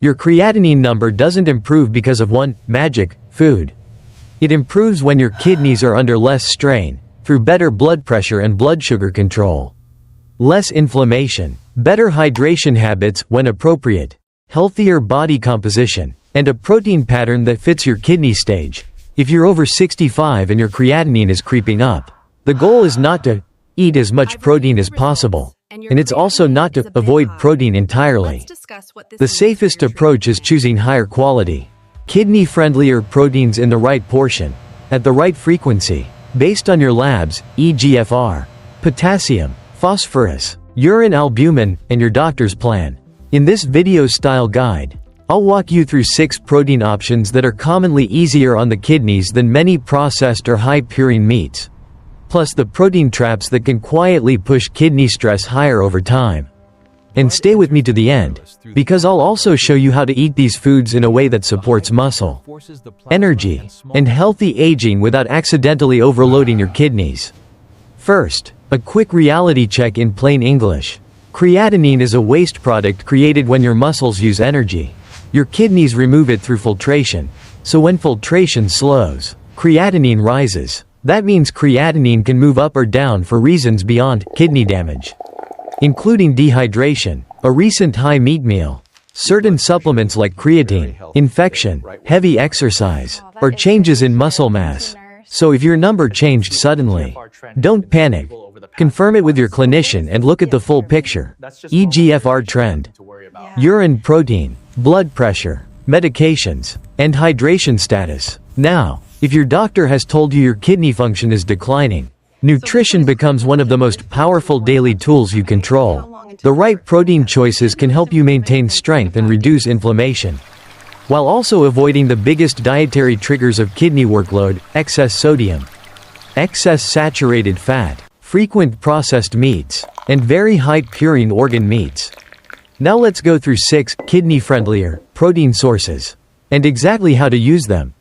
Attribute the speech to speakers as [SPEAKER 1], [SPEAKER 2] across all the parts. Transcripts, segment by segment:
[SPEAKER 1] Your creatinine number doesn't improve because of one magic food. It improves when your kidneys are under less strain, through better blood pressure and blood sugar control. Less inflammation, better hydration habits when appropriate, healthier body composition, and a protein pattern that fits your kidney stage. If you're over 65 and your creatinine is creeping up, the goal is not to eat as much protein as possible, and it's also not to avoid protein entirely. The safest approach is choosing higher quality, kidney-friendlier proteins in the right portion, at the right frequency, based on your labs, eGFR, potassium, phosphorus, urine albumin, and your doctor's plan. In this video-style guide, I'll walk you through 6 protein options that are commonly easier on the kidneys than many processed or high-purine meats, plus the protein traps that can quietly push kidney stress higher over time. And stay with me to the end, because I'll also show you how to eat these foods in a way that supports muscle, energy, and healthy aging without accidentally overloading your kidneys. First, a quick reality check in plain English. Creatinine is a waste product created when your muscles use energy. Your kidneys remove it through filtration. So when filtration slows, creatinine rises. That means creatinine can move up or down for reasons beyond kidney damage, including dehydration, a recent high meat meal, certain supplements like creatine, infection, heavy exercise, or changes in muscle mass. So if your number changed suddenly, don't panic. Confirm it with your clinician and look at the full picture. eGFR trend, urine protein, blood pressure, medications, and hydration status. Now, if your doctor has told you your kidney function is declining, nutrition becomes one of the most powerful daily tools you control. The right protein choices can help you maintain strength and reduce inflammation, while also avoiding the biggest dietary triggers of kidney workload: excess sodium, excess saturated fat, frequent processed meats, and very high purine organ meats. Now let's go through 6 kidney-friendlier protein sources, and exactly how to use them.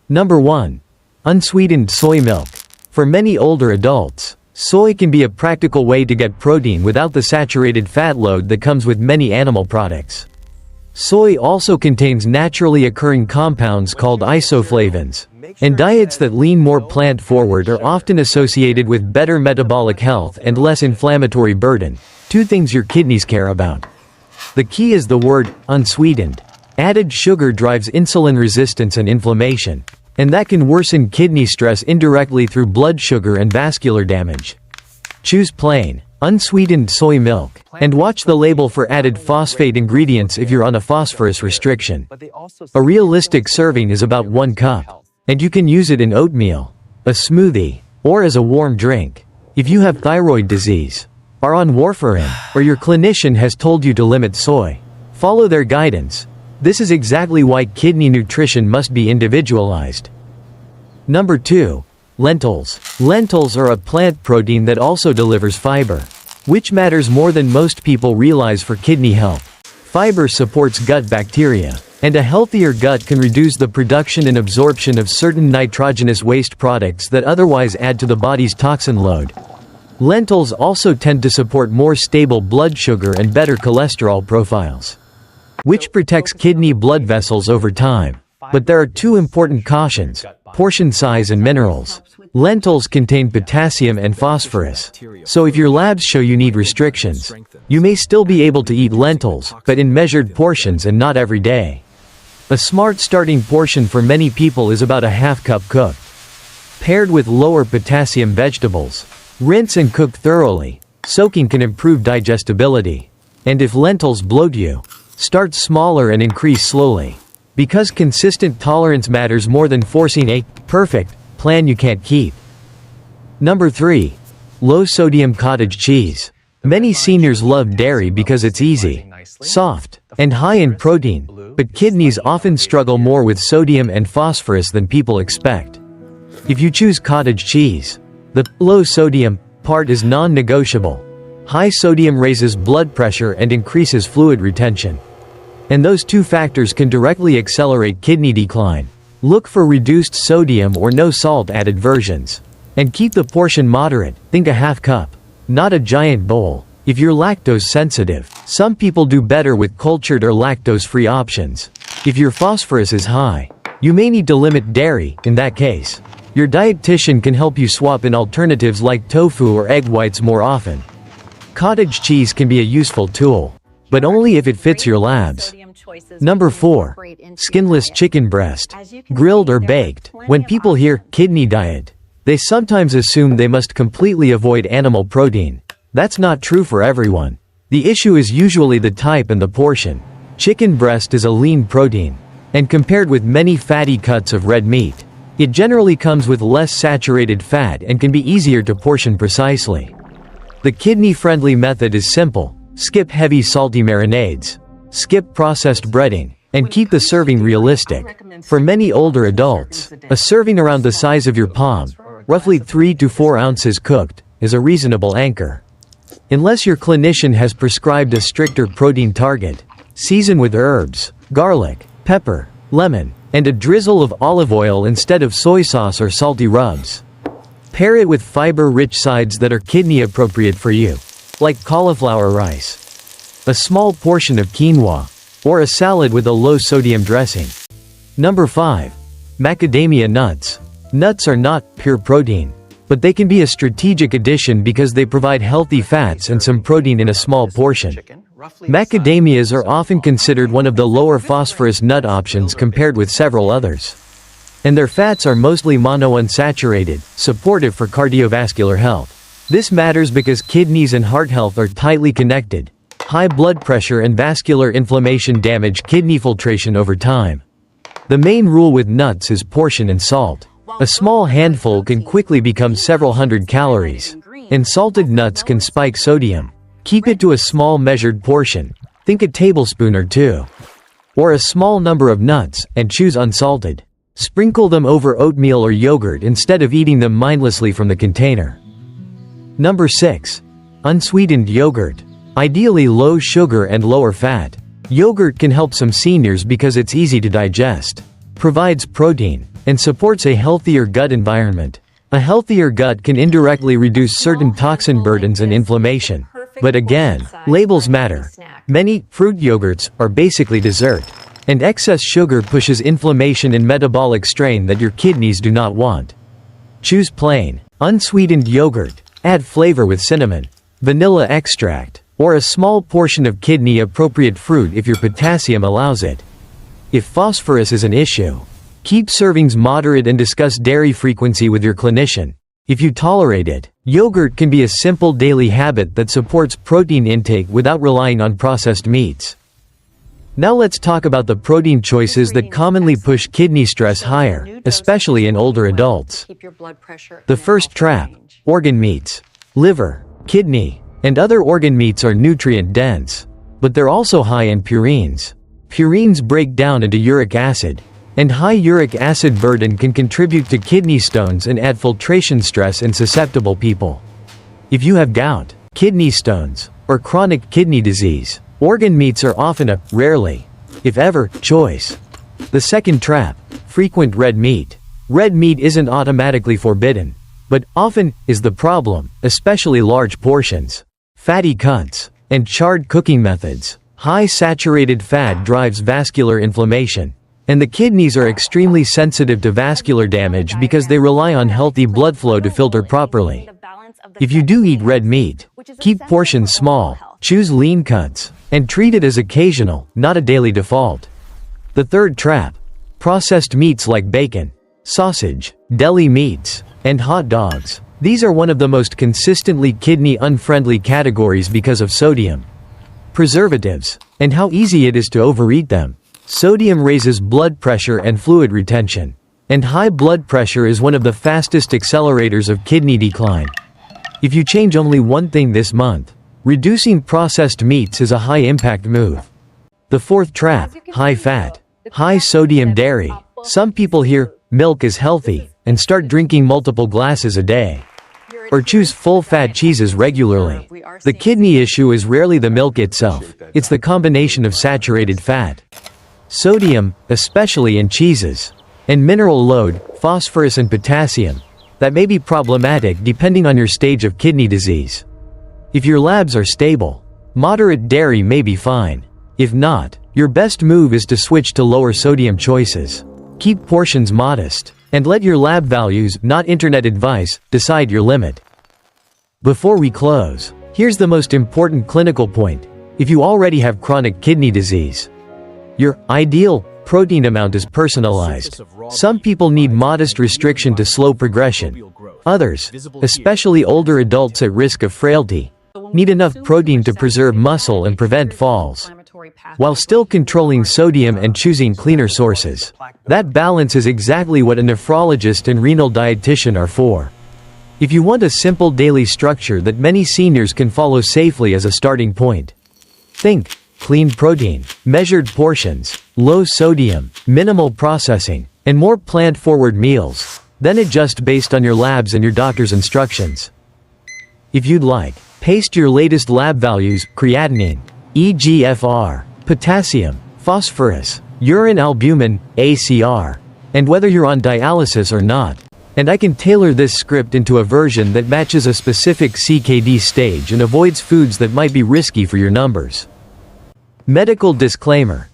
[SPEAKER 1] Number 1. Unsweetened soy milk. For many older adults, soy can be a practical way to get protein without the saturated fat load that comes with many animal products. Soy also contains naturally occurring compounds called isoflavones, and diets that lean more plant-forward are often associated with better metabolic health and less inflammatory burden, 2 things your kidneys care about. The key is the word unsweetened. Added sugar drives insulin resistance and inflammation, and that can worsen kidney stress indirectly through blood sugar and vascular damage. Choose plain, unsweetened soy milk, and watch the label for added phosphate ingredients if you're on a phosphorus restriction. A realistic serving is about 1 cup, and you can use it in oatmeal, a smoothie, or as a warm drink. If you have thyroid disease, are on warfarin, or your clinician has told you to limit soy, follow their guidance. This is exactly why kidney nutrition must be individualized. Number 2. Lentils. Lentils are a plant protein that also delivers fiber, which matters more than most people realize for kidney health. Fiber supports gut bacteria, and a healthier gut can reduce the production and absorption of certain nitrogenous waste products that otherwise add to the body's toxin load. Lentils also tend to support more stable blood sugar and better cholesterol profiles, which protects kidney blood vessels over time. But there are 2 important cautions: portion size and minerals. Lentils contain potassium and phosphorus, so if your labs show you need restrictions, you may still be able to eat lentils, but in measured portions and not every day. A smart starting portion for many people is about a ½ cup cooked, paired with lower potassium vegetables. Rinse and cook thoroughly. Soaking can improve digestibility. And if lentils bloat you, start smaller and increase slowly, because consistent tolerance matters more than forcing a perfect plan you can't keep. Number 3. Low-sodium cottage cheese. Many seniors love dairy because it's easy, soft, and high in protein, but kidneys often struggle more with sodium and phosphorus than people expect. If you choose cottage cheese, the low-sodium part is non-negotiable. High sodium raises blood pressure and increases fluid retention, and those 2 factors can directly accelerate kidney decline. Look for reduced sodium or no salt added versions, and keep the portion moderate. Think a ½ cup, not a giant bowl. If you're lactose sensitive, some people do better with cultured or lactose-free options. If your phosphorus is high, you may need to limit dairy. In that case, your dietitian can help you swap in alternatives like tofu or egg whites more often. Cottage cheese can be a useful tool, but only if it fits your labs. Number 4. Skinless chicken breast. Grilled or baked. When people hear kidney diet, they sometimes assume they must completely avoid animal protein. That's not true for everyone. The issue is usually the type and the portion. Chicken breast is a lean protein, and compared with many fatty cuts of red meat, it generally comes with less saturated fat and can be easier to portion precisely. The kidney-friendly method is simple. Skip heavy salty marinades. Skip processed breading, and keep the serving realistic. For many older adults, a serving around the size of your palm, roughly 3 to 4 ounces cooked, is a reasonable anchor. Unless your clinician has prescribed a stricter protein target, season with herbs, garlic, pepper, lemon, and a drizzle of olive oil instead of soy sauce or salty rubs. Pair it with fiber-rich sides that are kidney-appropriate for you, like cauliflower rice, a small portion of quinoa, or a salad with a low-sodium dressing. Number 5. Macadamia nuts. Nuts are not pure protein, but they can be a strategic addition because they provide healthy fats and some protein in a small portion. Macadamias are often considered one of the lower phosphorus nut options compared with several others. And their fats are mostly monounsaturated, supportive for cardiovascular health. This matters because kidneys and heart health are tightly connected. High blood pressure and vascular inflammation damage kidney filtration over time. The main rule with nuts is portion and salt. A small handful can quickly become several hundred calories, and salted nuts can spike sodium. Keep it to a small measured portion, think a tablespoon or 2. Or a small number of nuts, and choose unsalted. Sprinkle them over oatmeal or yogurt instead of eating them mindlessly from the container. Number 6. Unsweetened yogurt. Ideally low sugar and lower fat. Yogurt can help some seniors because it's easy to digest, provides protein, and supports a healthier gut environment. A healthier gut can indirectly reduce certain toxin burdens and inflammation. But again, labels matter. Many fruit yogurts are basically dessert, and excess sugar pushes inflammation and metabolic strain that your kidneys do not want. Choose plain, unsweetened yogurt. Add flavor with cinnamon, vanilla extract, or a small portion of kidney-appropriate fruit if your potassium allows it. If phosphorus is an issue, keep servings moderate and discuss dairy frequency with your clinician. If you tolerate it, yogurt can be a simple daily habit that supports protein intake without relying on processed meats. Now let's talk about the protein choices that commonly push kidney stress higher, especially in older adults. The first trap: organ meats. Liver, kidney, and other organ meats are nutrient-dense, but they're also high in purines. Purines break down into uric acid, and high uric acid burden can contribute to kidney stones and add filtration stress in susceptible people. If you have gout, kidney stones, or chronic kidney disease, organ meats are often a, rarely, if ever, choice. The second trap: frequent red meat. Red meat isn't automatically forbidden, but often is the problem, especially large portions, fatty cuts, and charred cooking methods. High saturated fat drives vascular inflammation, and the kidneys are extremely sensitive to vascular damage because they rely on healthy blood flow to filter properly. If you do eat red meat, keep portions small, choose lean cuts, and treat it as occasional, not a daily default. The third trap: processed meats like bacon, sausage, deli meats, and hot dogs. These are one of the most consistently kidney-unfriendly categories because of sodium, preservatives, and how easy it is to overeat them. Sodium raises blood pressure and fluid retention, and high blood pressure is one of the fastest accelerators of kidney decline. If you change only one thing this month, reducing processed meats is a high-impact move. The fourth trap: high fat, high sodium dairy. Some people hear milk is healthy and start drinking multiple glasses a day, or choose full-fat cheeses regularly. The kidney issue is rarely the milk itself, it's the combination of saturated fat, sodium, especially in cheeses, and mineral load, phosphorus and potassium, that may be problematic depending on your stage of kidney disease. If your labs are stable, moderate dairy may be fine. If not, your best move is to switch to lower sodium choices. Keep portions modest, and let your lab values, not internet advice, decide your limit. Before we close, here's the most important clinical point. If you already have chronic kidney disease, your ideal protein amount is personalized. Some people need modest restriction to slow progression. Others, especially older adults at risk of frailty, need enough protein to preserve muscle and prevent falls, while still controlling sodium and choosing cleaner sources. That balance is exactly what a nephrologist and renal dietitian are for. If you want a simple daily structure that many seniors can follow safely as a starting point, think clean protein, measured portions, low sodium, minimal processing, and more plant-forward meals. Then adjust based on your labs and your doctor's instructions. If you'd like, paste your latest lab values, creatinine, eGFR, potassium, phosphorus, urine albumin, ACR, and whether you're on dialysis or not. And I can tailor this script into a version that matches a specific CKD stage and avoids foods that might be risky for your numbers. Medical disclaimer.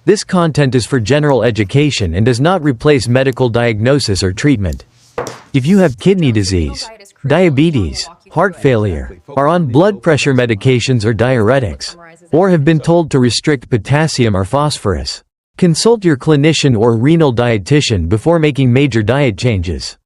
[SPEAKER 1] This content is for general education and does not replace medical diagnosis or treatment. If you have kidney disease, diabetes, heart failure, are on blood pressure medications or diuretics, or have been told to restrict potassium or phosphorus, consult your clinician or renal dietitian before making major diet changes.